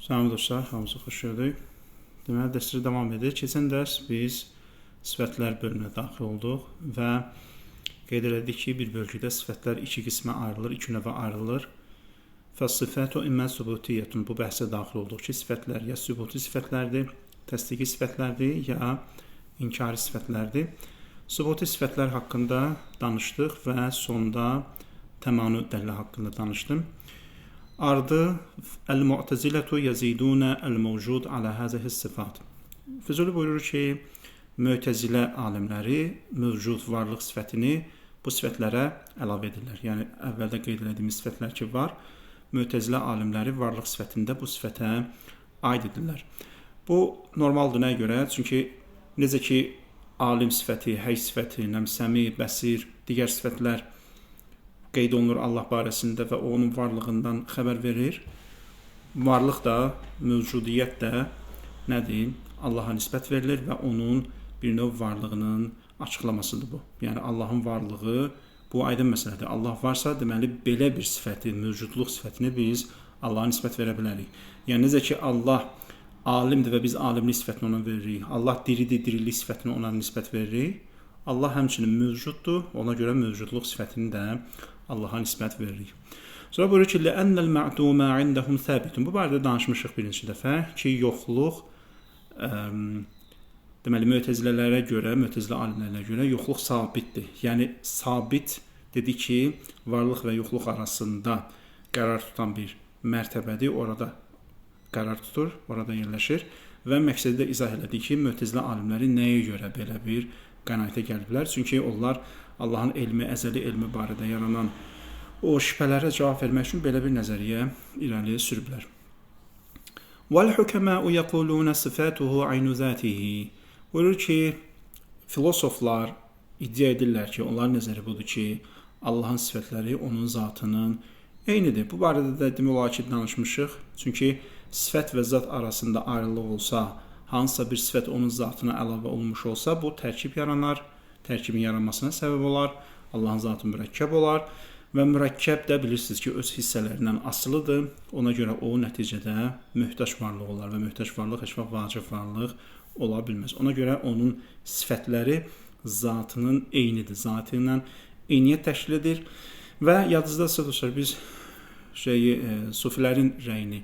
Salam dostlar, hamınızı xoş gördük. Deməli, dərsimiz davam edir. Keçən dərs biz sifətlər bölümünə daxil olduq və qeyd elədik ki, bir bölgüdə sifətlər iki qismə ayrılır, iki növə ayrılır. Fəs-sifətu immə sübutiyyətun. Bu bəhsə daxil olduq ki, sifətlər ya sübuti sifətlərdir, təsdiqi sifətlərdir, ya inkari sifətlərdir. Sübuti sifətlər haqqında danışdıq və sonda təmanü dəlili haqqında danışdım. Ardı el-mu'tezilətu yazidunə el-mevcud alə həzəhi sifat. Füzuli buyurur ki, mü'tezilə alimləri mövcud varlıq sifətini bu sifətlərə əlavə edirlər. Yəni, əvvəldə qeyd edildiyimiz sifətlər ki var, mü'tezilə alimləri varlıq sifətində bu sifətə aid edirlər. Bu normaldır nəyə görə? Çünki necə ki, alim sifəti, həy sifəti, səmi, bəsir, digər sifətlər qeyd olunur Allah barəsində və onun varlığından xəbər verir. Varlıq da, mövcudiyyət də nədir? Allaha nisbət verilir və onun bir növ varlığının açıqlamasıdır bu. Yəni, Allahın varlığı bu aydın məsələdir. Allah varsa, deməli, belə bir sifəti, mövcudluq sifətini biz Allaha nisbət verə bilərik. Yəni, necə ki, Allah alimdir və biz alimlik sifətini ona veririk. Allah diridir, dirilik sifətini ona nisbət veririk. Allah həmçinin mövcuddur, ona görə mövcudluq sifətini də Allaha nisbət veririk. Sonra buyurur ki, لَأَنَّ الْمَعْدُومَ عِنْدَهُمْ ثَابِتٌ. Bu barədə danışmışıq birinci dəfə ki, yoxluq, deməli, mü'tezilələrə görə, mü'tezilə alimlərə görə yoxluq sabitdir. Yəni, sabit dedi ki, varlıq və yoxluq arasında qərar tutan bir mərtəbədir, orada qərar tutur, orada yerləşir və məqsədi də izah elədi ki, mü'tezilə alimləri nəyə görə belə bir qənaətə gəliblər? Çünki onlar Allahın elmi, əzəli elmi barədə yaranan o şübhələrə cavab vermək üçün belə bir nəzəriyyə irəliyə sürüblər. وَالْحُكَمَاءُ يَقُولُونَ صِفَاتُهُ عَيْنُ ذَاتِهِ. Buyurur ki, filosoflar iddia edirlər ki, onların nəzəri budur ki, Allahın sifətləri onun zatının eynidir. Bu barədə də demək olar ki, danışmışıq. Çünki sifət və zat arasında ayrılıq olsa, hansısa bir sifət onun zatına əlavə olunmuş olsa, bu tərkib yaranar. Tərkibin yaranmasına səbəb olar, Allahın zatı mürəkkəb olar və mürəkkəb də bilirsiniz ki, öz hissələrindən asılıdır. Ona görə o nəticədə möhtac varlıq olar və möhtac varlıq heç vaxt vacib varlıq ola bilməz. Ona görə onun sifətləri zatının eynidir, zatı ilə eyniyyət təşkil edir və yadınızdadsa dostlar, biz sufilərin rəyini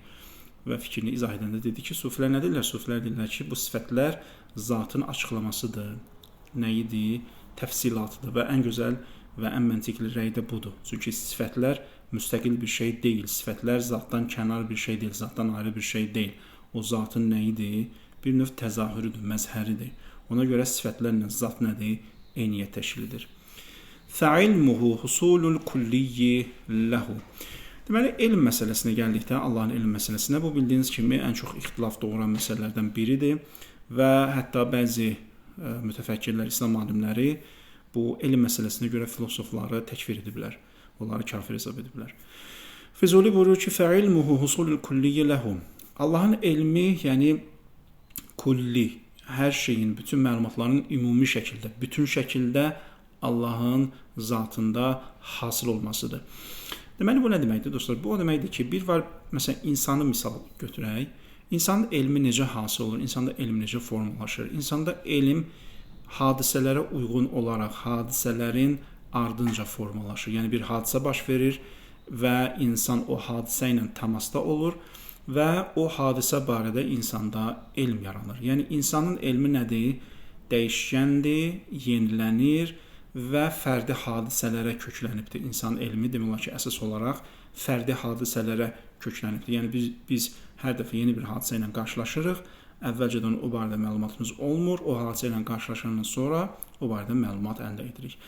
və fikrini izah edəndə dedik ki, sufilər nə deyirlər? Sufilər deyirlər ki, bu sifətlər zatın açıqlamasıdır. Nəyidir? Təfsilatıdır və ən gözəl və ən məntiqli rəy də budur. Çünki sifətlər müstəqil bir şey deyil. Sifətlər zatdan kənar bir şey deyil, zatdan ayrı bir şey deyil. O zatın nəyidir? Bir növ təzahürüdür, məzhəridir. Ona görə sifətlərlə zat nədir? Eyniyyət təşkil edir. Fəilmuhu husulul kulliyyi ləhu. Deməli, elm məsələsinə gəldikdə, Allahın elm məsələsinə, bu bildiyiniz kimi ən çox ixtilaf doğuran məsələlərdən biridir və hətta bəzi mütəfəkkirlər, İslam alimləri bu elm məsələsinə görə filosofları təkfir ediblər. Onları kafir hesab ediblər. Füzuli buyurur ki, fəilmuhu husulul kulliyyə ləhu. Allahın elmi, yəni kulli, hər şeyin, bütün məlumatların ümumi şəkildə, bütün şəkildə Allahın zatında hasıl olmasıdır. Deməli, bu nə deməkdir, dostlar? Bu o deməkdir ki, bir var, məsələn, insanı misal götürək. İnsanın elmi necə hasıl olur? İnsanda elm necə formalaşır? İnsanda elm hadisələrə uyğun olaraq hadisələrin ardınca formalaşır. Yəni, bir hadisə baş verir və insan o hadisə ilə təmasda olur və o hadisə barədə insanda elm yaranır. Yəni, insanın elmi nədir? Dəyişkəndir, yenilənir və fərdi hadisələrə köklənibdir. İnsanın elmi demək olar ki, əsas olaraq fərdi hadisələrə köklənibdir. Yəni, biz hər dəfə yeni bir hadisə ilə qarşılaşırıq. Əvvəlcədən o barədə məlumatımız olmur. O hadisə ilə qarşılaşandan sonra o barədə məlumat əldə edirik.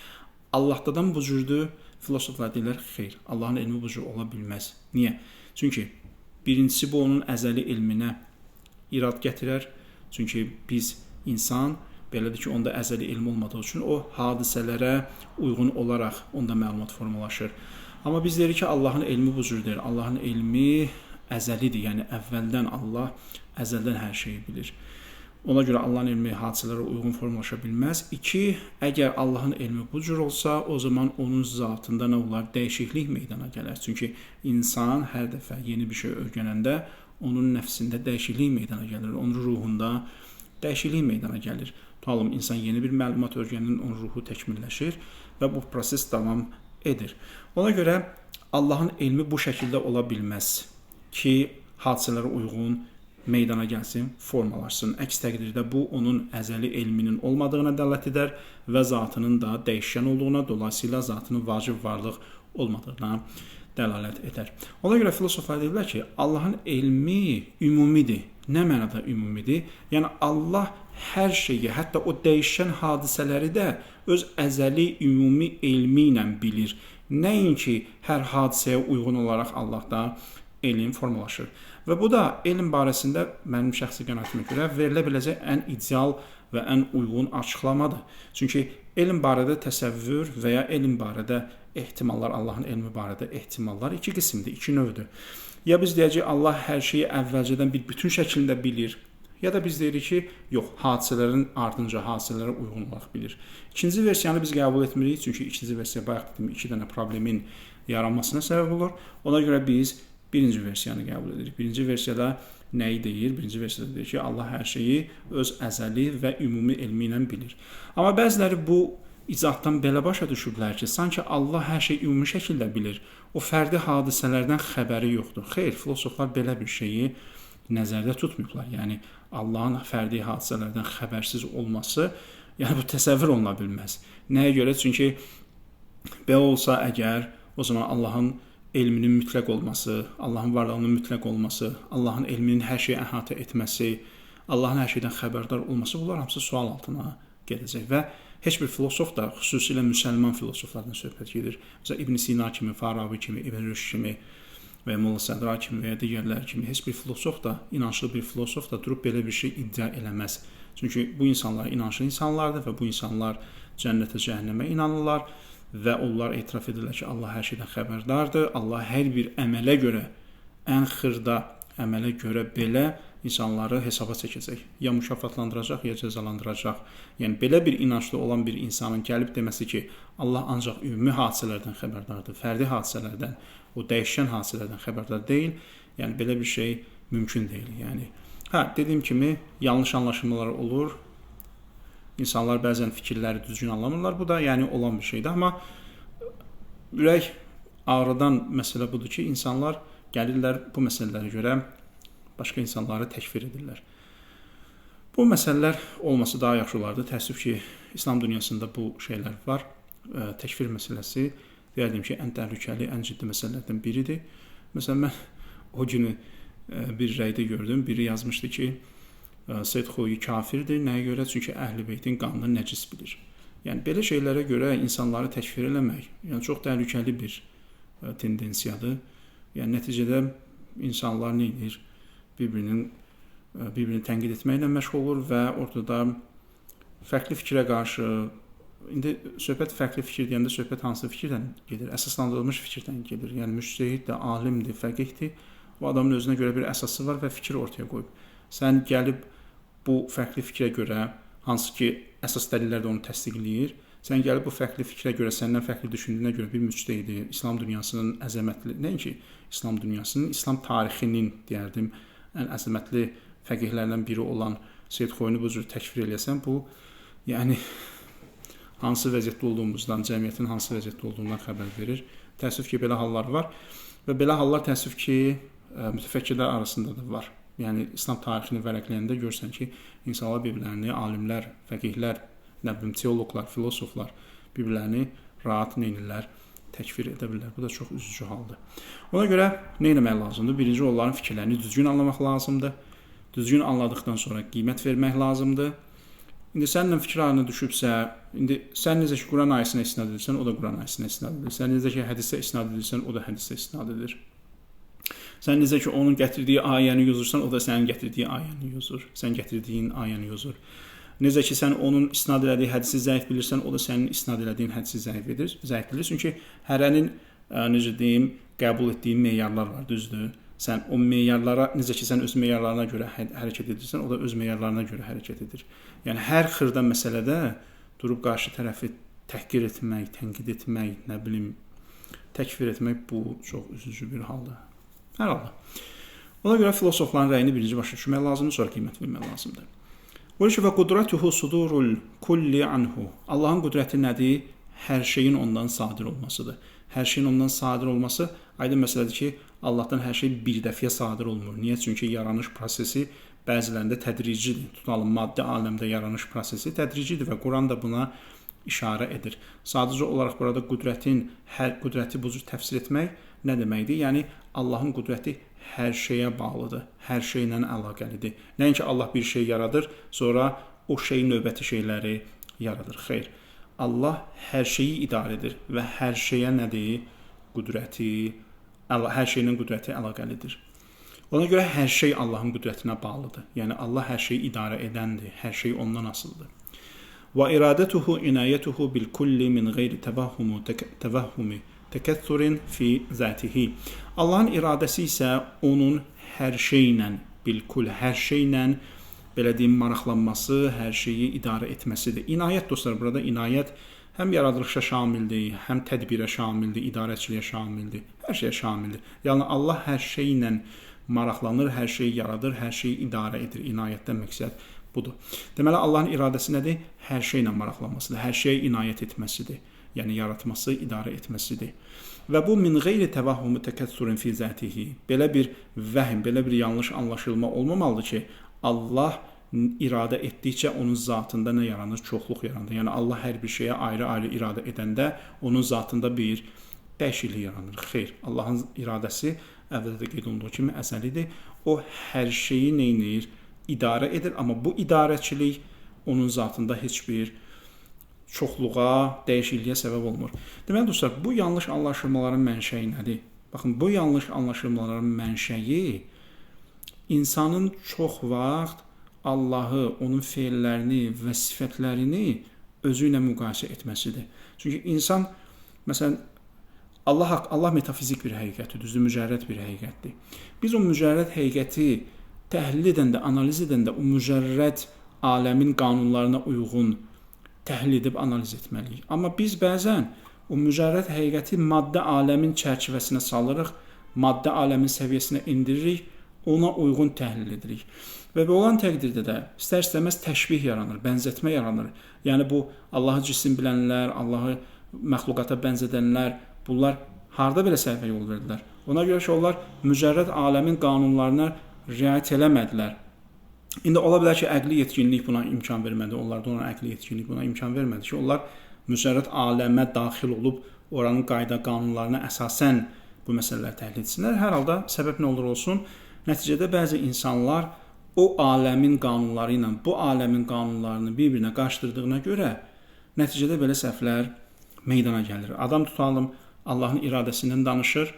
Allahdadan bu cürdür. Filosoflar deyirlər, xeyr, Allahın elmi bu cür ola bilməz. Niyə? Çünki birincisi bu onun əzəli elminə irad gətirər. Çünki biz insan, belədir ki, onda əzəli elm olmadığı üçün o hadisələrə uyğun olaraq onda məlumat formalaşır. Amma biz deyirik ki, Allahın elmi bu cürdür. Allahın elmi əzəlidir, yəni əvvəldən Allah əzəldən hər şeyi bilir. Ona görə Allahın elmi hadisələrə uyğun formalaşa bilməz. 2. Əgər Allahın elmi bu cür olsa, o zaman onun zatında nə olar? Dəyişiklik meydana gələr. Çünki insan hər dəfə yeni bir şey öyrənəndə onun nəfsində dəyişiklik meydana gəlir, onun ruhunda dəyişiklik meydana gəlir. Tutalım, insan yeni bir məlumat öyrənir, onun ruhu təkmilləşir və bu proses davam edir. Ona görə Allahın elmi bu şəkildə ola bilməz ki, hadisələrə uyğun meydana gəlsin, formalaşsın. Əks təqdirdə bu onun əzəli elminin olmadığına dəlalət edər və zatının da dəyişən olduğuna, dolayısıyla zatının vacib varlıq olmadığına dəlalət edər. Ona görə filosoflar deyirlər ki, Allahın elmi ümumidir. Nə mənada ümumidir? Yəni Allah hər şeyi, hətta o dəyişən hadisələri də öz əzəli ümumi elmi ilə bilir. Nəinki hər hadisəyə uyğun olaraq Allahda elm formalaşır. Və bu da elm barəsində mənim şəxsi qənaətimə görə verilə biləcək ən ideal və ən uyğun açıqlamadır. Çünki elm barədə təsəvvür və ya elm barədə ehtimallar, Allahın elmi barədə ehtimallar iki qismdir, iki növdür. Ya biz deyəcəyik Allah hər şeyi əvvəlcədən bir bütün şəklində bilir, ya da biz deyirik ki, yox, hadisələrin ardınca hadisələrə uyğun olaraq bilir. İkinci versiyanı biz qəbul etmirik, çünki ikinci versiya bayaq dediyim iki dənə problemin yaranmasına səbəb olur. Ona görə biz birinci versiyanı qəbul edirik. Birinci versiyada nəyi deyir? Birinci versiyada deyir ki, Allah hər şeyi öz əzəli və ümumi elmi ilə bilir. Amma bəziləri bu izahdan belə başa düşüblər ki, sanki Allah hər şeyi ümumi şəkildə bilir. O fərdi hadisələrdən xəbəri yoxdur. Xeyr, filosoflar belə bir şeyi nəzərdə tutmayıblar. Yəni Allahın fərdi hadisələrdən xəbərsiz olması, yəni bu təsəvvür oluna bilməz. Nəyə görə? Çünki belə olsa əgər, o zaman Allahın elminin mütləq olması, Allahın varlığının mütləq olması, Allahın elminin hər şeyi əhatə etməsi, Allahın hər şeydən xəbərdar olması, bunlar hamısı sual altına gedəcək və heç bir filosof da, xüsusilə müsəlman filosoflardan söhbət gedir. Məsələn, İbn Sina kimi, Farabi kimi, İbn Rüşd kimi və Molla Sədra kimi və ya digərlər kimi heç bir filosof da, inançlı bir filosof da durub belə bir şey iddia eləməz. Çünki bu insanlar inançlı insanlardır və bu insanlar cənnətə, cəhənnəmə inanırlar. Və onlar etiraf edirlər ki, Allah hər şeydən xəbərdardır. Allah hər bir əmələ görə, ən xırda əmələ görə belə insanları hesaba çəkəcək. Ya mükafatlandıracaq, ya cəzalandıracaq. Yəni, belə bir inancda olan bir insanın gəlib deməsi ki, Allah ancaq ümumi hadisələrdən xəbərdardır, fərdi hadisələrdən, o dəyişən hadisələrdən xəbərdar deyil. Yəni, belə bir şey mümkün deyil. Yəni, dediyim kimi, yanlış anlaşılmalar olur. İnsanlar bəzən fikirləri düzgün anlamırlar. Bu da yəni olan bir şeydir. Amma ürək ağrıdan məsələ budur ki, insanlar gəlirlər bu məsələlərə görə başqa insanları təkfir edirlər. Bu məsələlər olması daha yaxşı olardı. Təəssüf ki, İslam dünyasında bu şeylər var. Təkfir məsələsi deyərdim ki, ən təhlükəli, ən ciddi məsələlərdən biridir. Məsələn, mən o günü bir rəydə gördüm. Biri yazmışdı ki, Seyyid Xoyi kafirdir. Nəyə görə? Çünki Əhl-i Beytin qanını nəcis bilir. Yəni, belə şeylərə görə insanları təkfir eləmək, yəni çox təhlükəli bir tendensiyadır. Yəni, nəticədə insanlar nə edir? Bir-birini tənqid etməklə məşğul olur və ortada fərqli fikrə qarşı, indi söhbət fərqli fikir deyəndə söhbət hansı fikirdən gedir? Əsaslandırılmış fikirdən gedir. Yəni, müctəhiddir, alimdir, fəqihdir. Bu adamın özünə görə bir əsası var və fikir ortaya qoyub. Sən gəlib bu fərqli fikrə görə, hansı ki, əsas dəlillər də onu təsdiqləyir, sən gəlib bu fərqli fikrə görə, səndən fərqli düşündüyünə görə bir müctəhidi, İslam dünyasının əzəmətli, nəinki İslam dünyasının, İslam tarixinin, deyərdim, ən əzəmətli fəqihlərdən biri olan Seyyid Xoyunu bu cür təkfir eləyəsən, bu, yəni, hansı vəziyyətdə olduğumuzdan, cəmiyyətin hansı vəziyyətdə olduğundan xəbər verir. Təəssüf ki, belə hallar var və belə hallar təəssüf ki, mütəfəkkirlər arasında da var. Yəni, İslam tarixini vərəqləyəndə görsən ki, insanlar bir-birlərini, alimlər, fəqihlər, teoloqlar, filosoflar bir-birlərini rahat neynirlər, təkfir edə bilirlər. Bu da çox üzücü haldır. Ona görə nə etmək lazımdır? Birinci, onların fikirlərini düzgün anlamaq lazımdır. Düzgün anladıqdan sonra qiymət vermək lazımdır. İndi səninlə fikir ayrılığına düşübsə, indi sən necə ki, Quran ayəsinə istinad edirsən, o da Quran ayəsinə istinad edir. Sən necə ki, hədisə istinad edirsən, o da hədisə istinad edir. Sən necə ki, onun gətirdiyi ayəni yozursan, o da sənin gətirdiyi ayəni yozur. Sən gətirdiyin ayəni yozur. Necə ki, sən onun istinad elədiyi hədisi zəif bilirsən, o da sənin istinad elədiyin hədisi zəif bilir. Çünki hərənin, necə deyim, qəbul etdiyi meyarlar var, düzdür. Sən o meyarlara, necə ki, sən öz meyarlarına görə hərəkət edirsən, o da öz meyarlarına görə hərəkət edir. Yəni, hər xırda məsələdə durub qarşı tərəfi təhqir etmək, tənqid etmək, nə bilim, təkfir etmək bu çox üzücü bir haldır. Hər halda. Ona görə filosofların rəyini birinci başa düşmək lazımdır, sonra qiymət vermək lazımdır. Və qudratuhu sudurul kulli anhu. Allahın qüdrəti nədir? Hər şeyin ondan sadir olmasıdır. Hər şeyin ondan sadir olması aydın məsələdir ki, Allahdan hər şey bir dəfəyə sadir olmur. Niyə? Çünki yaranış prosesi bəzilərində tədricidir. Tutalım, maddi aləmdə yaranış prosesi tədricidir və Quran da buna işarə edir. Sadəcə olaraq burada qüdrəti bu cür təfsir etmək nə deməkdir? Yəni, Allahın qüdrəti hər şeyə bağlıdır, hər şeylə əlaqəlidir. Nəinki Allah bir şey yaradır, sonra o şey növbəti şeyləri yaradır. Xeyr, Allah hər şeyi idarə edir və hər şeyə nədir? Hər şeylə qüdrəti əlaqəlidir. Ona görə hər şey Allahın qüdrətinə bağlıdır. Yəni, Allah hər şeyi idarə edəndir, hər şey ondan asılıdır. Və iradətuhu inayətuhu bil kulli min qeyri təvahhumi təkəthürin fi zətihi. Allahın iradəsi isə onun hər şeylə, bilkul hər şeylə, belə deyim, maraqlanması, hər şeyi idarə etməsidir. İnayət, dostlar, burada inayət həm yaradılışa şamildir, həm tədbirə şamildir, idarəçiliyə şamildir, hər şeyə şamildir. Yəni, Allah hər şeylə maraqlanır, hər şeyi yaradır, hər şeyi idarə edir. İnayətdən məqsəd budur. Deməli, Allahın iradəsi nədir? Hər şeylə maraqlanmasıdır, hər şeyə inayət etməsidir. Yəni, yaratması, idarə etməsidir. Və bu min qeyri təvahhumu təkəthürin fi zətihi. Belə bir vəhm, belə bir yanlış anlaşılma olmamalıdır ki, Allah iradə etdikcə onun zatında nə yaranır? Çoxluq yaranır. Yəni, Allah hər bir şeyə ayrı-ayrı iradə edəndə onun zatında bir dəyişiklik yaranır. Xeyr, Allahın iradəsi əvvəldə də qeyd olunduğu kimi əzəlidir. O hər şeyi neynir? İdarə edir, amma bu idarəçilik onun zatında heç bir çoxluğa, dəyişikliyə səbəb olmur. Deməli, dostlar, bu yanlış anlaşılmaların mənşəyi nədir? Baxın, bu yanlış anlaşılmaların mənşəyi insanın çox vaxt Allahı, onun feillərini və sifətlərini özü ilə müqayisə etməsidir. Çünki insan, məsələn, Allah metafizik bir həqiqətdir, düzdür, mücərrəd bir həqiqətdir. Biz o mücərrəd həqiqəti təhlil edəndə, analiz edəndə o mücərrəd aləmin qanunlarına uyğun təhlil edib analiz etməliyik. Amma biz bəzən o mücərrəd həqiqəti maddə aləmin çərçivəsinə salırıq, maddə aləmin səviyyəsinə indiririk, ona uyğun təhlil edirik. Və belə olan təqdirdə də istər-istəməz təşbih yaranır, bənzətmə yaranır. Yəni, bu Allahı cisim bilənlər, Allahı məxluqata bənzədənlər, bunlar harda belə səhvə yol verdilər? Ona görə ki, onlar mücərrəd aləmin qanunlarına riayət eləmədilər. İndi ola bilər ki, əqli yetkinlik buna imkan vermədi. Onlarda ona əqli yetkinlik buna imkan vermədi ki, onlar mücərrəd aləmə daxil olub oranın qayda qanunlarına əsasən bu məsələləri təhlil etsinlər. Hər halda səbəb nə olur olsun, nəticədə bəzi insanlar o aləmin qanunları ilə bu aləmin qanunlarını bir-birinə qarşıdırdığına görə nəticədə belə səhvlər meydana gəlir. Adam tutalım, Allahın iradəsindən danışır,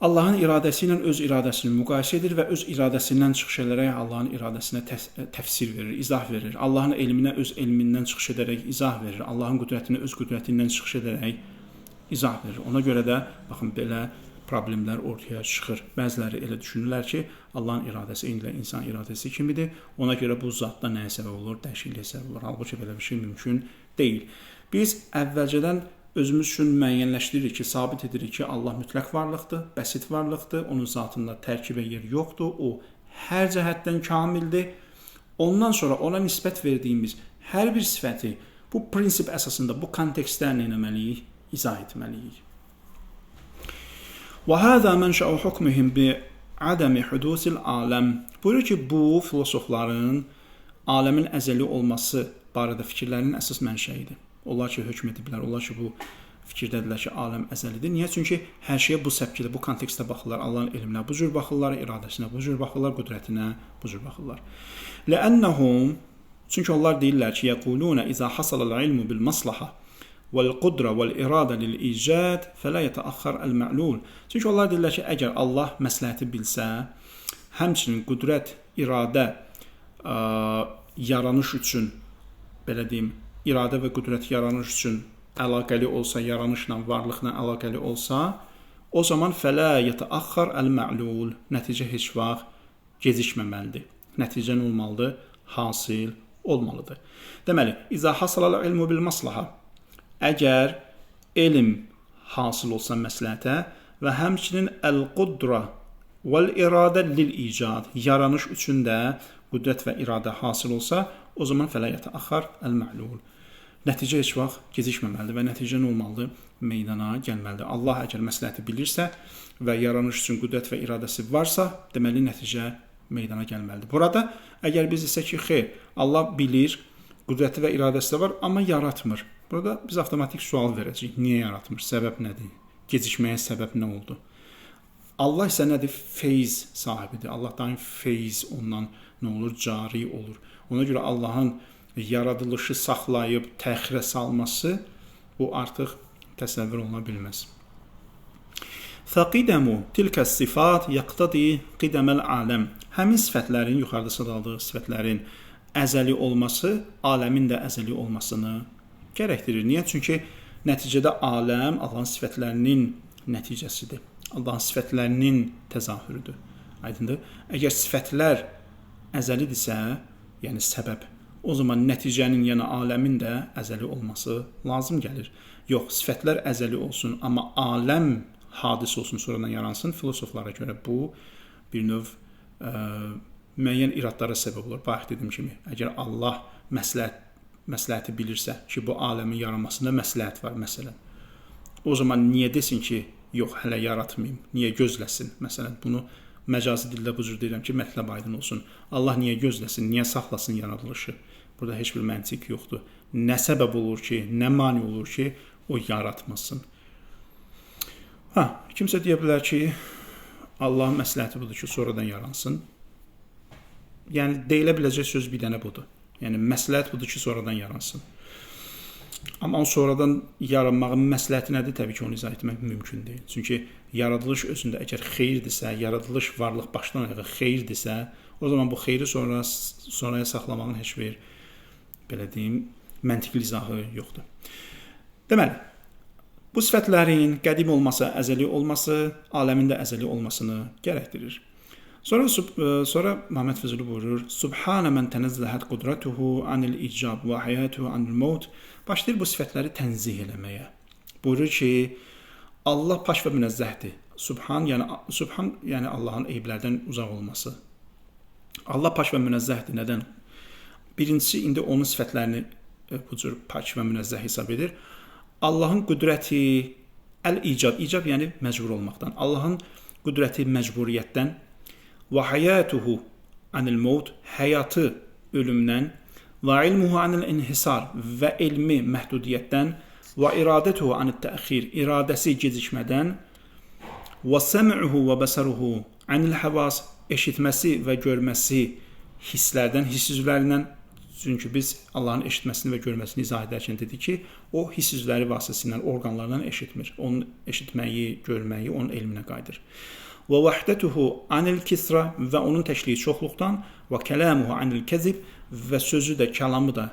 Allahın iradəsi ilə öz iradəsini müqayisə edir və öz iradəsindən çıxış edərək Allahın iradəsinə təfsir verir, izah verir. Allahın elminə öz elmindən çıxış edərək izah verir. Allahın qüdrətinə öz qüdrətindən çıxış edərək izah verir. Ona görə də, baxın, belə problemlər ortaya çıxır. Bəziləri elə düşünürlər ki, Allahın iradəsi eynilə insan iradəsi kimidir. Ona görə bu zatda nəyə səbəb olur? Dəyişikliyə səbəb olur. Halbuki belə bir şey mümkün deyil. Biz əvvəlcədən özümüz üçün müəyyənləşdiririk ki, sabit edirik ki, Allah mütləq varlıqdır, bəsit varlıqdır, onun zatında tərkibə yer yoxdur, o hər cəhətdən kamildir. Ondan sonra ona nisbət verdiyimiz hər bir sifəti bu prinsip əsasında, bu kontekstdə nə etməliyik? İzah etməliyik. وَهَذَا مَنْشَأُ حُكْمِهِمْ بِعَدَمِ حُدُوثِ الْعَالَمِ. Buyurur ki, bu filosofların aləmin əzəli olması barədə fikirlərinin əsas mənşəyidir. Onlar ki, hökm ediblər, onlar ki, bu fikirdədirlər ki, aləm əzəlidir. Niyə? Çünki hər şeyə bu səpkidə, bu kontekstdə baxırlar. Allahın elminə bu cür baxırlar, iradəsinə bu cür baxırlar, qüdrətinə bu cür baxırlar. لَأَنَّهُمْ, çünki onlar deyirlər ki, يَقُولُونَ إِذَا حَصَلَ الْعِلْمُ بِالْمَصْلَحَةِ وَالْقُدْرَ وَالْإِرَادَ لِلْإِيجَادِ فَلَا يَتَأَخَّرْ الْمَعْلُولِ. Çünki onlar deyirlər ki, əgər Allah məsləhəti bilsə, həmçinin qüdrət, iradə yaranış üçün, belə deyim, iradə və qüdrət yaranış üçün əlaqəli olsa, yaranışla, varlıqla əlaqəli olsa, o zaman fələ yətəəxxar əl-mə'lul. Nəticə heç vaxt gecikməməlidir. Nəticə nə olmalıdır? Hasil olmalıdır. Deməli, izə hasalal ilmu bil maslaha. Əgər elm hasil olsa məsləhətə və həmçinin əl-qudra vəl-iradə lil-icad, yaranış üçün də qüdrət və iradə hasil olsa, o zaman fələ yətəəxxar əl-mə'lul. Nəticə heç vaxt gecikməməlidir və nəticə nə olmalıdır? Meydana gəlməlidir. Allah əgər məsləhəti bilirsə və yaranış üçün qüdrət və iradəsi varsa, deməli nəticə meydana gəlməlidir. Burada əgər biz desək ki, xeyr, Allah bilir, qüdrəti və iradəsi də var, amma yaratmır. Burada biz avtomatik sual verəcəyik. Niyə yaratmır? Səbəb nədir? Gecikməyə səbəb nə oldu? Allah isə nədir? Feyz sahibidir. Allah daim feyz ondan nə olur? Cari olur. Ona görə Allahın yaradılışı saxlayıb təxirə salması bu artıq təsəvvür oluna bilməz. Fəqidəmu tilkəs sifat yəqtadi qidəməl aləm. Həmin sifətlərin, yuxarıda sadaldığı sifətlərin əzəli olması, aləmin də əzəli olmasını gərəkdirir. Niyə? Çünki nəticədə aləm Allahın sifətlərinin nəticəsidir. Allahın sifətlərinin təzahürüdür. Aydındır? Əgər sifətlər əzəlidirsə, yəni səbəb, o zaman nəticənin, yəni aləmin də əzəli olması lazım gəlir. Yox, sifətlər əzəli olsun, amma aləm hadis olsun, sonradan yaransın. Filosoflara görə bu bir növ müəyyən iradlara səbəb olur. Bayaq dediyim kimi, əgər Allah məsləhəti bilirsə ki, bu aləmin yaranmasında məsləhət var, məsələn, o zaman niyə desin ki, yox, hələ yaratmayayım, niyə gözləsin? Məsələn, bunu məcazi dildə bu cür deyirəm ki, mətləb aydın olsun. Allah niyə gözləsin, niyə saxlasın yaradılışı? Burada heç bir məntiq yoxdur. Nə səbəb olur ki, nə mane olur ki, o yaratmasın? Kimsə deyə bilər ki, Allahın məsləhəti budur ki, sonradan yaransın. Yəni, deyilə biləcək söz bir dənə budur. Yəni, məsləhət budur ki, sonradan yaransın. Amma o sonradan yaranmağın məsləhəti nədir? Təbii ki, onu izah etmək mümkün deyil. Çünki yaradılış özündə əgər xeyirdirsə, yaradılış varlıq başdan ayağa xeyirdirsə, o zaman bu xeyri sonraya saxlamağın heç bir, belə deyim, məntiqli izahı yoxdur. Deməli, bu sifətlərin qədim olması, əzəli olması, aləmin də əzəli olmasını gərəkdirir. Sonra Muhammed Füzuli buyurur: Subhanə mən tənəzzəhət qudratuhu anil icab və həyatuhu anil mevt. Başlayır bu sifətləri tənzih eləməyə. Buyurur ki, Allah paş və münezzəhdir. Subhan, yəni Allahın eyblərdən uzaq olması. Allah paş və münezzəhdir. Nədən? Birincisi, indi onun sifətlərini bu cür paş və münezzəh hesab edir. Allahın qüdrəti, əl-icab, icab yəni məcbur olmaqdan. Allahın qüdrəti məcburiyyətdən və həyatuhu anil mevt, həyatı ölümdən və ilmuhu anil inhisar və elmi məhdudiyyətdən və iradətuhu anil təxir, iradəsi gecikmədən və səm'uhu və bəsaruhu anil həvas, eşitməsi və görməsi hisslərdən, hiss üzvlərindən. Çünki biz Allahın eşitməsini və görməsini izah edərkən dedik ki, o hiss üzvləri vasitəsilə, orqanlardan eşitmir. Onun eşitməyi, görməyi onun elminə qayıdır. Və vəhdətuhu anil kisra və onun təşliyi çoxluqdan və kələmuhu anil kəzib və sözü də, kəlamı da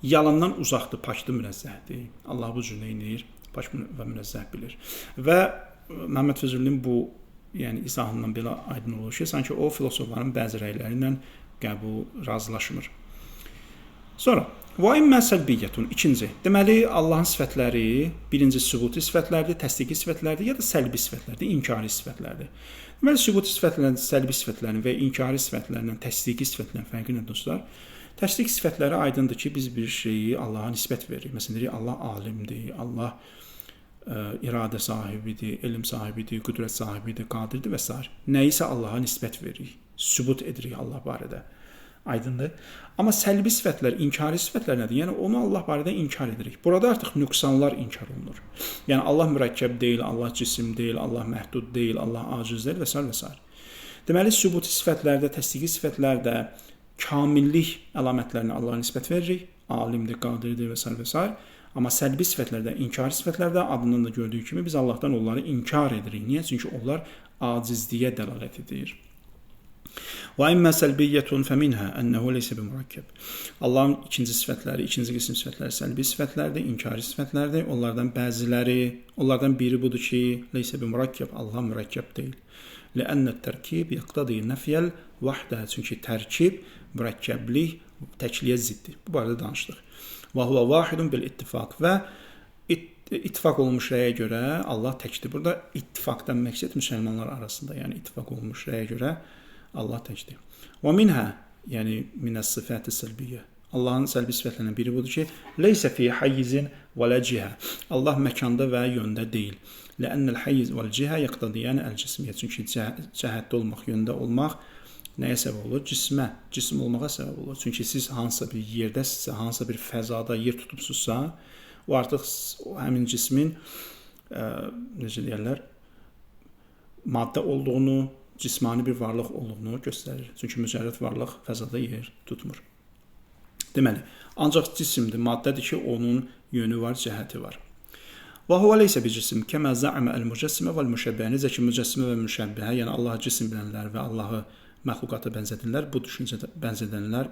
yalandan uzaqdır, paçdır, münezzəhdir. Allah bu cür neyinir? Paç və münezzəh bilir. Və Muhammed Füzulinin bu izahından belə aydın olur ki, sanki o filosofların bəzi rəyləri ilə razılaşmır. Sonra, və immə səlbiyyətun, ikinci. Deməli, Allahın sifətləri, birinci sübuti sifətlərdir, təsdiqi sifətlərdir, ya da səlbi sifətlərdir, inkari sifətlərdir. Deməli, sübuti sifətlərin, səlbi sifətlərin və inkari sifətlərindən təsdiqi sifətlərin fərqi nə dostlar? Təsdiq sifətləri aydındır ki, biz bir şeyi Allaha nisbət veririk. Məsələn, deyirik, Allah alimdir, Allah iradə sahibidir, elm sahibidir, qüdrət sahibidir, qadirdir və s. Nəyisə Allaha nisbət veririk, sübut edirik Allah barədə. Aydındır. Amma səlbi sifətlər, inkari sifətlər nədir? Yəni, onu Allah barədə inkar edirik. Burada artıq nöqsanlar inkar olunur. Yəni, Allah mürəkkəb deyil, Allah cisim deyil, Allah məhdud deyil, Allah aciz deyil və s. və s. Deməli, sübuti sifətlərdə, təsdiqi sifətlərdə kamillik əlamətlərini Allaha nisbət veririk. Alimdir, qadirdir və s. və s. Amma səlbi sifətlərdə, inkari sifətlərdə adından da gördüyü kimi biz Allahdan onları inkar edirik. Niyə? Çünki onlar acizliyə dəlalət edir. Və immə səlbiyyətun fəminhə ənəhu leysə bimurakkəb. Allahın ikinci sifətləri, ikinci qism sifətləri səlbi sifətlərdir, inkari sifətlərdir. Onlardan biri budur ki, leysə bimurakkəb, Allah mürəkkəb deyil. Ləənnə tərkib yəqtədi nəfyəl vahdə. Çünki tərkib, mürəkkəblik təkliyə ziddir. Bu barədə danışdıq. Və huvə vahidun bil ittifaq və ittifaq olmuş rəyə görə Allah təkdir. Burada ittifaqdan məqsəd müsəlmanlar arasında, yəni ittifaq olmuş rəyə görə Allah təkdir. Və minhə, yəni minəs sifəti səlbiyyə. Allahın səlbi sifətlərindən biri budur ki, leysə fi hayyizin və lə cihə. Allah məkanda və yöndə deyil. Ləənnəl hayyiz vəl cihə yəqtədiyən əl-cismiyyə. Çünki cəhətdə olmaq, yöndə olmaq nəyə səbəb olur? Cism olmağa səbəb olur. Çünki siz hansısa bir yerdəsinizsə, hansısa bir fəzada yer tutubsuzsa, o artıq həmin cismin necə deyirlər, maddə olduğunu, cismani bir varlıq olduğunu göstərir. Çünki mücərrəd varlıq fəzada yer tutmur. Deməli, ancaq cisimdir, maddədir ki, onun yönü var, cəhəti var. Və huvə leysə bir cisim, kəmə zə'mə əl-mücəssimə vəl-müşəbbəhə. Necə ki, mücəssimə və müşəbbəhə, yəni Allahı cisim bilənlər və Allahı məxluqata bənzədənlər,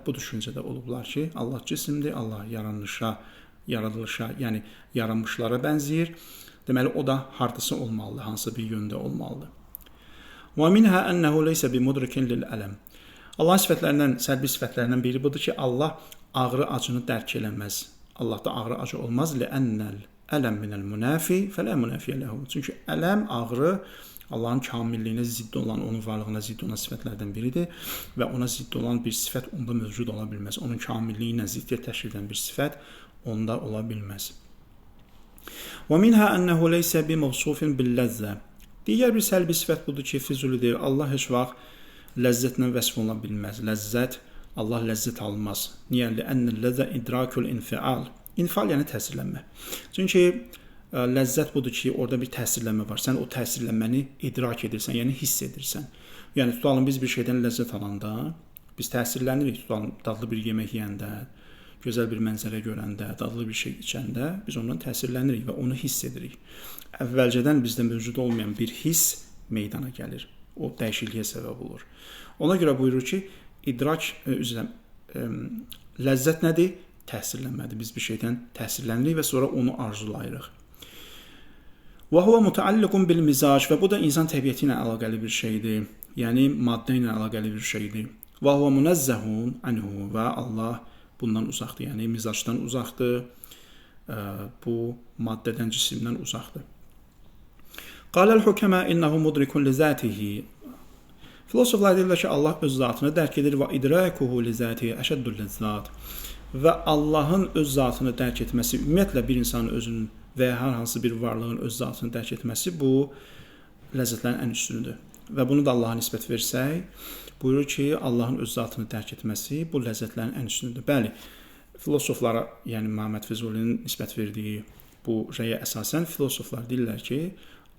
bu düşüncədə olublar ki, Allah cisimdir, Allah yaradılışa, yəni yaranmışlara bənzəyir. Deməli, o da hardasa olmalıdır, hansı bir yöndə olmalıdır. Və minhə ənəhu leysə bimudrikin lil-ələm. Allahın sifətlərindən, səlbi sifətlərindən biri budur ki, Allah ağrı acını dərk eləməz. Allahda ağrı acı olmaz. Ləənnəl ələm minəl münafi fələ münafiyə ləhu. Çünki ələm, ağrı Allahın kamilliyinə zidd olan, onun varlığına zidd olan sifətlərdən biridir və ona zidd olan bir sifət onda mövcud ola bilməz. Onun kamilliyinə ziddiyyət təşkil edən bir sifət onda ola bilməz. Və minhə ənəhu leysə bimavsufin bil-ləzzə. Digər bir səlbi sifət budur ki, Füzulidir. Allah heç vaxt ləzzətlə vəsf oluna bilməz. Ləzzət, Allah ləzzət almaz. Niyə? Ləənnəl ləzzə idrakul infial. İnfial yəni təsirlənmə. Çünki ləzzət budur ki, orada bir təsirlənmə var. Sən o təsirlənməni idrak edirsən, yəni hiss edirsən. Yəni tutalım biz bir şeydən ləzzət alanda, biz təsirlənirik. Tutalım dadlı bir yemək yeyəndə, gözəl bir mənzərə görəndə, dadlı bir şey içəndə biz ondan təsirlənirik və onu hiss edirik. Əvvəlcədən bizdə mövcud olmayan bir hiss meydana gəlir. O dəyişikliyə səbəb olur. Ona görə buyurur ki, idrak ləzzət nədir? Təsirlənmədir. Biz bir şeydən təsirlənirik və sonra onu arzulayırıq. Və huvə mütəalliqun bil mizac və bu da insan təbiəti ilə əlaqəli bir şeydir. Yəni maddə ilə əlaqəli bir şeydir. Və huvə münezzəhun anhu və Allah bundan uzaqdır. Yəni mizacdan uzaqdır. Bu maddədən, cisimdən uzaqdır. Qaləl hukəmə innəhu mudrikun li zətihi. Filosoflar deyirlər ki, Allah öz zatını dərk edir və idrakuhu li zətihi əşəddül ləzzat. Və Allahın öz zatını dərk etməsi, ümumiyyətlə bir insanın özünün və ya hər hansı bir varlığın öz zatını dərk etməsi bu ləzzətlərin ən üstünüdür. Və bunu da Allaha nisbət versək, buyurur ki, Allahın öz zatını dərk etməsi bu ləzzətlərin ən üstünüdür. Bəli, filosoflara, yəni Məhəmməd Füzulinin nisbət verdiyi bu rəyə əsasən filosoflar deyirlər ki,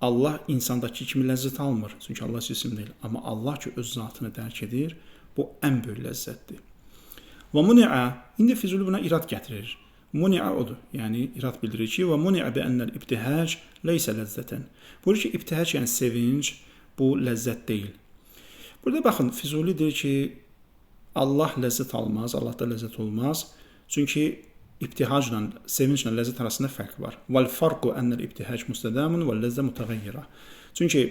Allah insandakı kimi ləzzət almır. Çünki Allah cisim deyil. Amma Allah ki, öz zatını dərk edir, bu ən böyük ləzzətdir. Və muni'a, indi Füzuli buna irad gətirir. Muni'a odur. Yəni, irad bildirir ki, və muni'a bi ennəl ibtihac leysə ləzzətən. Buyurur ki, ibtihac yəni sevinç, bu ləzzət deyil. Burada baxın, Füzuli deyir ki, Allah ləzzət almaz, Allahda ləzzət olmaz. Çünki ibtihacla, sevinclə ləzzət arasında fərq var. Vəl farqu ennəl ibtihac müstədəmun və ləzzə mütəğəyyirə. Çünki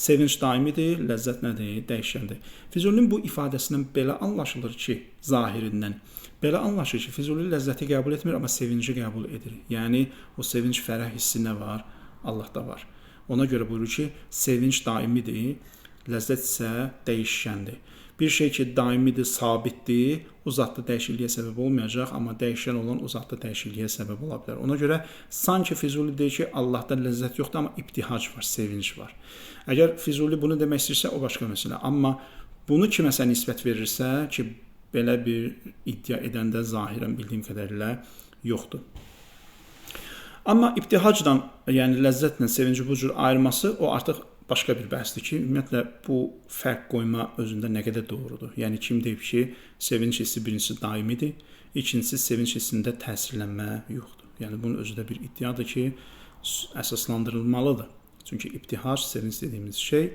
sevinç daimidir, ləzzət nədir? Dəyişəndir. Füzulinin bu ifadəsindən belə anlaşılır ki, zahirindən, belə anlaşılır ki, Füzuli ləzzəti qəbul etmir, amma sevinci qəbul edir. Yəni, o sevinç, fərəh hissi nə var? Allahda var. Ona görə buyurur ki, sevinç daimidir, ləzzət isə dəyişəndir. Bir şey ki, daimidir, sabitdir, o zatda dəyişikliyə səbəb olmayacaq, amma dəyişən olan o zatda dəyişikliyə səbəb ola bilər. Ona görə sanki Füzuli deyir ki, Allahda ləzzət yoxdur, amma ibtihac var, sevinç var. Əgər Füzuli bunu demək istəyirsə, o başqa məsələ. Amma bunu kiməsə nisbət verirsə ki, belə bir iddia edəndə zahirən bildiyim qədərilə yoxdur. Amma ibtihacla, yəni ləzzətlə sevinci bu cür ayırması, o artıq başqa bir bəhsdir ki, ümumiyyətlə bu fərq qoyma özündə nə qədər doğrudur. Yəni kim deyib ki, sevinç hissi birincisi daimidir, ikincisi sevinç hissində təsirlənmə yoxdur. Yəni bunun özü də bir iddiadır ki, əsaslandırılmalıdır. Çünki ibtihac, sevinç dediyimiz şey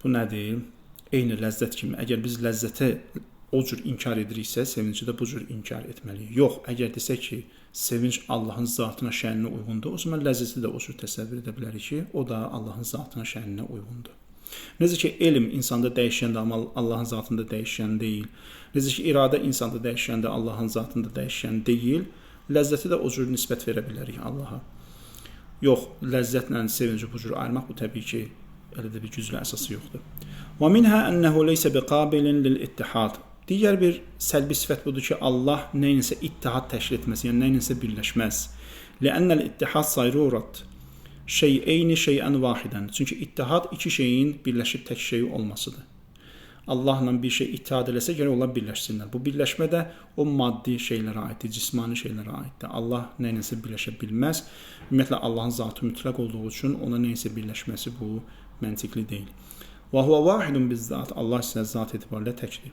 bu nədir? eyni ləzzət kimi. Əgər biz ləzzəti o cür inkar ediriksə, sevinci də bu cür inkar etməliyik. Yox, əgər desək ki, sevinc Allahın zatına, şəninə uyğundur, o zaman ləzzəti də o cür təsəvvür edə bilərik ki, o da Allahın zatına, şəninə uyğundur. Necə ki, elm insanda dəyişkəndir, amma Allahın zatında dəyişkən deyil. Necə ki, iradə insanda dəyişkəndir, Allahın zatında dəyişkən deyil. Ləzzəti də o cür nisbət verə bilərik Allaha. Yox, ləzzətlə sevinci bu cür ayırmaq bu təbii ki, elə də bir güclü əsası yoxdur. Və minhə ənəhu leysə biqabilin lil-ittihad. Digər bir səlbi sifət budur ki, Allah nəyinsə ittihad təşkil etməz, yəni nəyinsə birləşməz. Lə'ənnəl-ittihad sayrurat şey'eyni şey'ən vahidən. Çünki ittihad iki şeyin birləşib tək şey olmasıdır. Allahla bir şey ittihad eləsə, gərək onlar birləşsinlər. Bu birləşmə də o maddi şeylərə aiddir, cismani şeylərə aiddir. Allah nəyinsə birləşə bilməz. Ümumiyyətlə, Allahın zatı mütləq olduğu üçün ona nəyinsə birləşməsi bu məntiqli deyil. Və huvə vahidun bizzat. Allah isə zat etibarilə təkdir.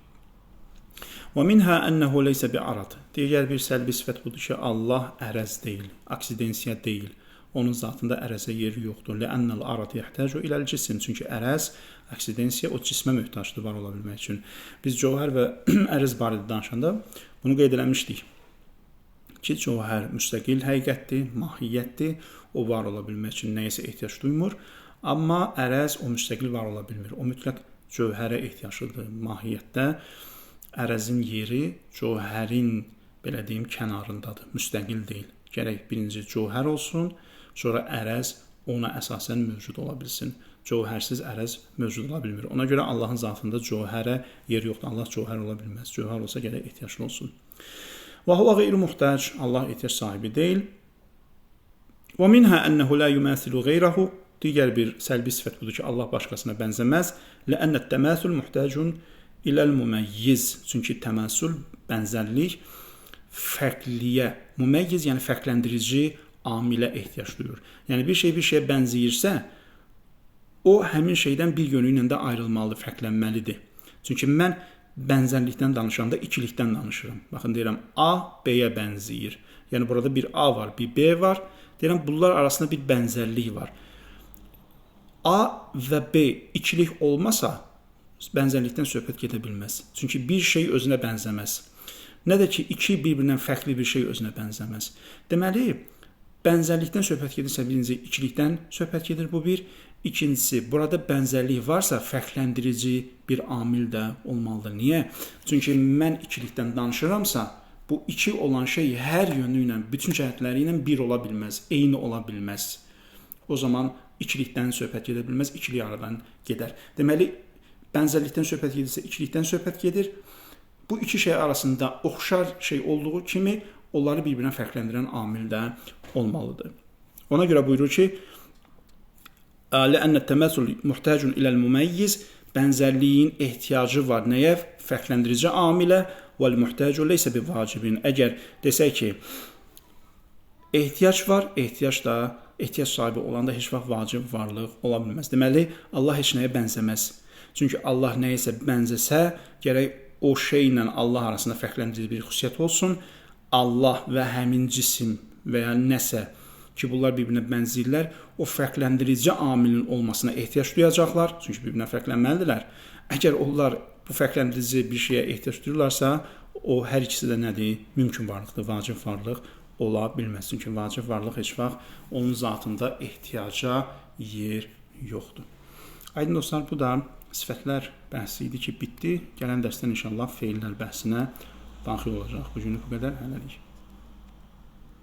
Və minhə ənəhu leysə bi'arad. Digər bir səlbi sifət budur ki, Allah ərəz deyil, aksidensiya deyil. Onun zatında ərəzə yeri yoxdur. Lə'ənnəl arad yəhtəcu iləl cisim. Çünki ərəz, aksidensiya o cismə möhtacdır var ola bilmək üçün. Biz cövhər və ərəz barədə danışanda bunu qeyd eləmişdik ki, cövhər müstəqil həqiqətdir, mahiyyətdir. O var ola bilmək üçün nəyəsə ehtiyac duymur. Amma ərəz o müstəqil var ola bilmir. O mütləq cövhərə ehtiyaclıdır. Mahiyyətdə ərəzin yeri cövhərin, belə deyim, kənarındadır. Müstəqil deyil. Gərək birinci cövhər olsun, sonra ərəz ona əsasən mövcud ola bilsin. Cövhərsiz ərəz mövcud ola bilmir. Ona görə Allahın zatında cövhərə yer yoxdur. Allah cövhər ola bilməz. Cövhər olsa gərək ehtiyaclı olsun. Və huvə qeyri muhtac. Allah ehtiyac sahibi deyil. Və minhə ənəhu la yumathilu qeyrahu. Digər bir səlbi sifət budur ki, Allah başqasına bənzəməz. Ləənnət təməsul muhtacun iləl müməyyiz. Çünki təməsul, bənzərlik fərqliyə, müməyyiz yəni fərqləndirici amilə ehtiyac duyur. Yəni bir şey bir şeyə bənzəyirsə, o həmin şeydən bir yönü ilə də ayrılmalıdır, fərqlənməlidir. Çünki mən bənzərlikdən danışanda ikilikdən danışıram. Baxın, deyirəm, A B-yə bənzəyir. Yəni burada bir A var, bir B var. Deyirəm, bunlar arasında bir bənzərlik var. A və B ikilik olmasa, bənzərlikdən söhbət gedə bilməz. Çünki bir şey özünə bənzəməz. Nə də ki, iki bir-birindən fərqli bir şey özünə bənzəməz. Deməli, bənzərlikdən söhbət gedirsə, birinci ikilikdən söhbət gedir bu bir. İkincisi, burada bənzərlik varsa, fərqləndirici bir amil də olmalıdır. Niyə? Çünki mən ikilikdən danışıramsa, bu iki olan şey hər yönü ilə, bütün cəhətləri ilə bir ola bilməz, eyni ola bilməz. O zaman ikilikdən söhbət gedə bilməz, ikilik aradan gedər. Deməli, bənzərlikdən söhbət gedirsə, ikilikdən söhbət gedir. Bu iki şey arasında oxşar şey olduğu kimi onları bir-birinə fərqləndirən amil də olmalıdır. Ona görə buyurur ki, لأن التماثل محتاج إلى المميز. Bənzərliyin ehtiyacı var nəyə? Fərqləndirici amilə. وَالْمُحْتَاجُ لَيْسَ بِوَاجِبٍ. Əgər desək ki, ehtiyac var, ehtiyac sahibi olanda heç vaxt vacib varlıq ola bilməz. Deməli, Allah heç nəyə bənzəməz. Çünki Allah nəyəsə bənzəsə, gərək o şeylə Allah arasında fərqləndirici bir xüsusiyyət olsun. Allah və həmin cisim və ya nəsə ki, bunlar bir-birinə bənzəyirlər, o fərqləndirici amilin olmasına ehtiyac duyacaqlar. Çünki bir-birinə fərqlənməlidirlər. Əgər onlar bu fərqləndirici bir şeyə ehtiyac duyurlarsa, o hər ikisi də nədir? Mümkün varlıqdır, vacib varlıq ola bilməz. Çünki vacib varlıq heç vaxt onun zatında ehtiyaca yer yoxdur. Aydın dostlar, bu da sifətlər bəhsi idi ki, bitdi. Gələn dərsdən inşallah feillər bəhsinə daxil olacaq. Bu günlük bu qədər. Hələlik.